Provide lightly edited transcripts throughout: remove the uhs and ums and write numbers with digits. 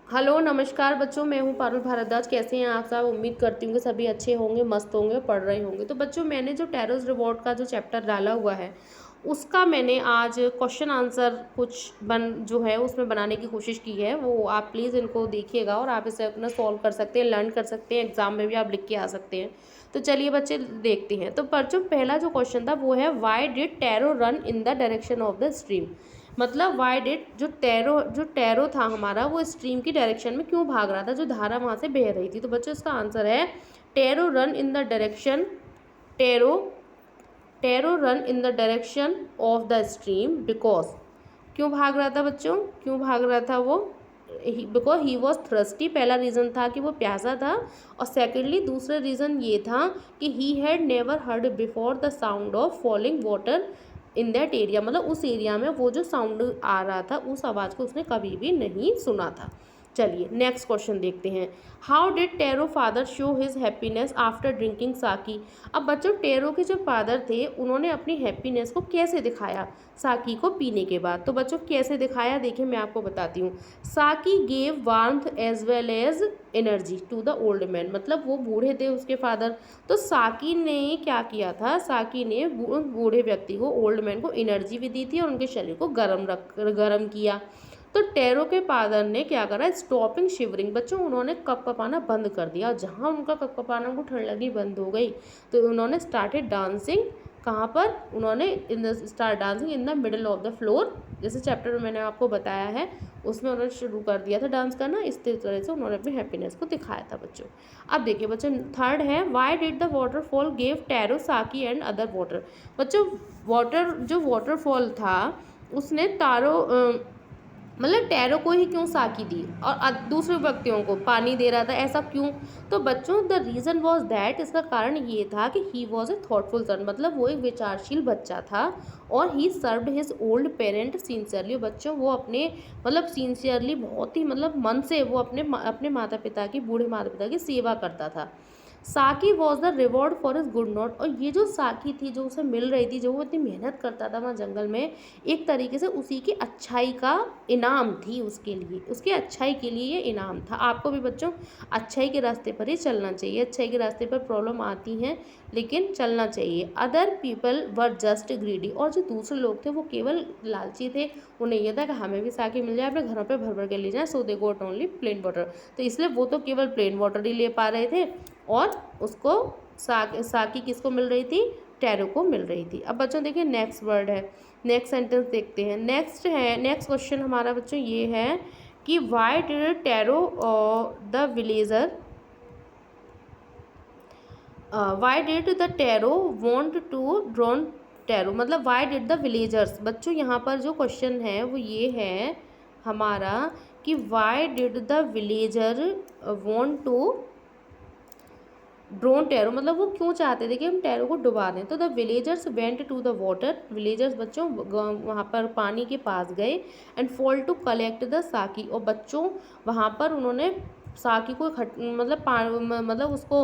Hello नमस्कार बच्चों, मैं हूँ पारुल भारद्वाज। कैसे हैं आप सब? उम्मीद करती हूँ कि सभी अच्छे होंगे, मस्त होंगे, पढ़ रहे होंगे। तो बच्चों, मैंने जो टेरर्स रिवॉर्ड का जो चैप्टर डाला हुआ है उसका मैंने आज क्वेश्चन आंसर कुछ जो है उसमें बनाने की कोशिश की है। वो आप प्लीज़ इनको देखिएगा और आप इसे अपना सॉल्व कर सकते हैं, लर्न कर सकते हैं, एग्जाम में भी आप लिख के आ सकते हैं। तो चलिए बच्चे देखते हैं। तो बच्चों, पहला जो क्वेश्चन था वो है, why did tarot run in the direction of the stream. मतलब वाई डिड जो टैरो था हमारा, वो स्ट्रीम की डायरेक्शन में क्यों भाग रहा था, जो धारा वहाँ से बह रही थी। तो बच्चों, इसका आंसर है tarot run in the direction tarot tarot run in the direction of the stream because. क्यों भाग रहा था बच्चों? क्यों भाग रहा था वो? Because he was thirsty. पहला रीज़न था कि वो प्यासा था। और सेकेंडली दूसरा रीज़न ये था कि he had never heard before the sound of falling water in that area. मतलब उस एरिया में वो जो साउंड आ रहा था, उस आवाज़ को उसने कभी भी नहीं सुना था। चलिए नेक्स्ट क्वेश्चन देखते हैं। How did tarot father show his happiness after drinking साकी। अब बच्चों, टेरो के जो फादर थे उन्होंने अपनी हैप्पीनेस को कैसे दिखाया साकी को पीने के बाद। तो बच्चों, कैसे दिखाया देखिए, मैं आपको बताती हूँ। Sake gave warmth as well as energy to the old man. मतलब वो बूढ़े थे उसके फादर, तो साकी ने क्या किया था, साकी ने बूढ़े व्यक्ति को, ओल्ड मैन को एनर्जी भी दी थी और उनके शरीर को गर्म किया। तो टेरो के फादर ने क्या करा, स्टॉपिंग शिवरिंग। बच्चों, उन्होंने कपकपाना बंद कर दिया। जहाँ उनका कपकपाना को ठंड लगी बंद हो गई, तो उन्होंने स्टार्टेड डांसिंग। कहाँ पर? उन्होंने start dancing in the middle of the floor. जैसे चैप्टर में मैंने आपको बताया है, उसमें उन्होंने शुरू कर दिया था डांस करना। इस तरह से उन्होंने अपनी हैप्पीनेस को दिखाया था बच्चों। अब देखिए बच्चों, थर्ड है, why did the waterfall gave tarot साकी एंड अदर वाटर। बच्चों, जो वाटरफॉल था उसने मतलब टैरो को ही क्यों साकी दी और दूसरे व्यक्तियों को पानी दे रहा था, ऐसा क्यों? तो बच्चों, द रीज़न वॉज दैट, इसका कारण ये था कि ही वॉज ए थॉटफुल सन। मतलब वो एक विचारशील बच्चा था और ही served his old parent sincerely. बच्चों, वो अपने मतलब सिंसियरली, बहुत ही मतलब मन से वो अपने माता पिता की, बूढ़े माता पिता की सेवा करता था। साकी was the reward for his good not. और ये जो साकी थी, जो उसे मिल रही थी, जो वो इतनी मेहनत करता था वहाँ जंगल में, एक तरीके से उसी की अच्छाई का इनाम थी उसके लिए। उसकी अच्छाई के लिए ये इनाम था। आपको भी बच्चों अच्छाई के रास्ते पर ही चलना चाहिए। अच्छाई के रास्ते पर प्रॉब्लम आती हैं, लेकिन चलना चाहिए। Other people were just greedy. और जो दूसरे लोग थे वो केवल लालची थे। उन्हें यह था कि हमें भी साकी मिल जाए, अपने घरों पे भर भर के ले जाए। सो दे गोट ओनली प्लेन वाटर। तो इसलिए वो तो केवल प्लेन वाटर ही ले पा रहे थे और उसको साकी किसको मिल रही थी? टैरो को मिल रही थी। अब बच्चों देखिए, नेक्स्ट वर्ड है, नेक्स्ट सेंटेंस देखते हैं। नेक्स्ट क्वेश्चन हमारा बच्चों ये है कि why did Taro the villager why did the Taro want to drown Taro. मतलब वाई डिड द विलेजर्स। बच्चों, यहाँ पर जो क्वेश्चन है वो ये है हमारा कि why did the villager want to drown Taro. मतलब वो क्यों चाहते थे कि हम टैरो को डुबा दें। तो the villagers went to the water. Villagers बच्चों वहाँ पर पानी के पास गए and fall to collect the sake. और बच्चों वहाँ पर उन्होंने साकी को मतलब उसको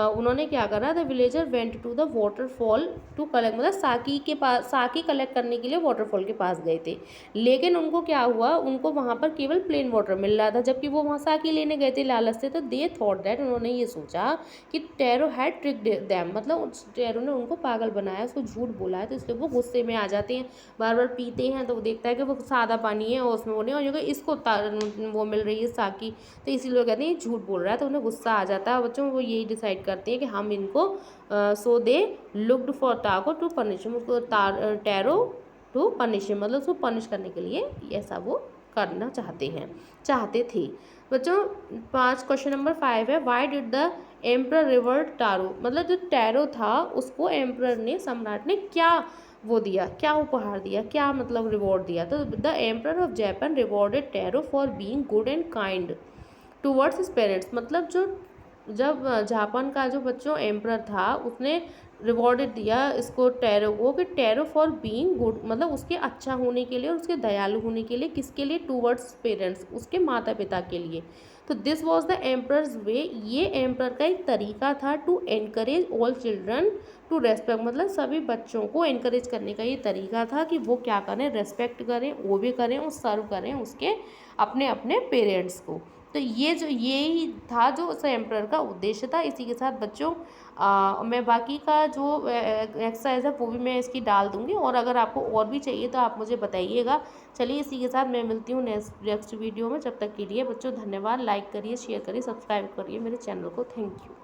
उन्होंने क्या करा, the villager went to the waterfall to collect. मतलब साकी के पास, साकी कलेक्ट करने के लिए वाटरफॉल के पास गए थे। लेकिन उनको क्या हुआ, उनको वहाँ पर केवल प्लेन वाटर मिल रहा था, जबकि वो वहाँ साकी लेने गए थे लालच से। तो दे थॉट दैट, उन्होंने ये सोचा कि टैरो हैड ट्रिक दैम। मतलब उस टैरो ने उनको पागल बनाया, उसको झूठ बोला है। तो इसलिए वो गुस्से में आ जाते हैं, बार बार पीते हैं। तो वो देखता है कि वो सादा पानी है और उसमें वो नहीं, और इसको वो मिल रही है साकी। तो इसीलिए वो कहते हैं ये झूठ बोल रहा है। तो उन्हें गुस्सा आ जाता है। बच्चों, वो यही डिसाइड करते हैं कि हम इनको सो दे लुक्ड फॉर टाको टू पनिश उसको, टैरो टू पनिश, मतलब उसको पनिश करने के लिए ऐसा वो करना चाहते थे। बच्चों, क्वेश्चन नंबर 5 है, why did the emperor reward Taro. मतलब जो टैरो था उसको एम्प्रर ने, सम्राट ने क्या वो दिया, क्या उपहार दिया, क्या मतलब रिवॉर्ड दिया। तो the emperor of Japan rewarded tarot for being good and kind towards his parents. मतलब जब जापान का जो बच्चों एम्प्रर था, उसने रिवॉर्डेड दिया इसको, टैरो को, कि टैरो फॉर बीइंग गुड, मतलब उसके अच्छा होने के लिए और उसके दयालु होने के लिए। किसके लिए? टूवर्ड्स पेरेंट्स, उसके माता पिता के लिए। तो this was the emperor's way. ये एम्प्रर का एक तरीका था to encourage all children to respect. मतलब सभी बच्चों को एनकरेज करने का ये तरीका था कि वो क्या करें, रेस्पेक्ट करें, वो भी करें और सर्व करें उसके अपने अपने पेरेंट्स को। तो ये जो यही था जो उस एम्परर का उद्देश्य था। इसी के साथ बच्चों मैं बाकी का जो एक्सरसाइज़ है वो भी मैं इसकी डाल दूँगी, और अगर आपको और भी चाहिए तो आप मुझे बताइएगा। चलिए इसी के साथ मैं मिलती हूँ नेक्स्ट वीडियो में। जब तक के लिए बच्चों धन्यवाद। लाइक करिए, शेयर करिए, सब्सक्राइब करिए मेरे चैनल को। Thank you.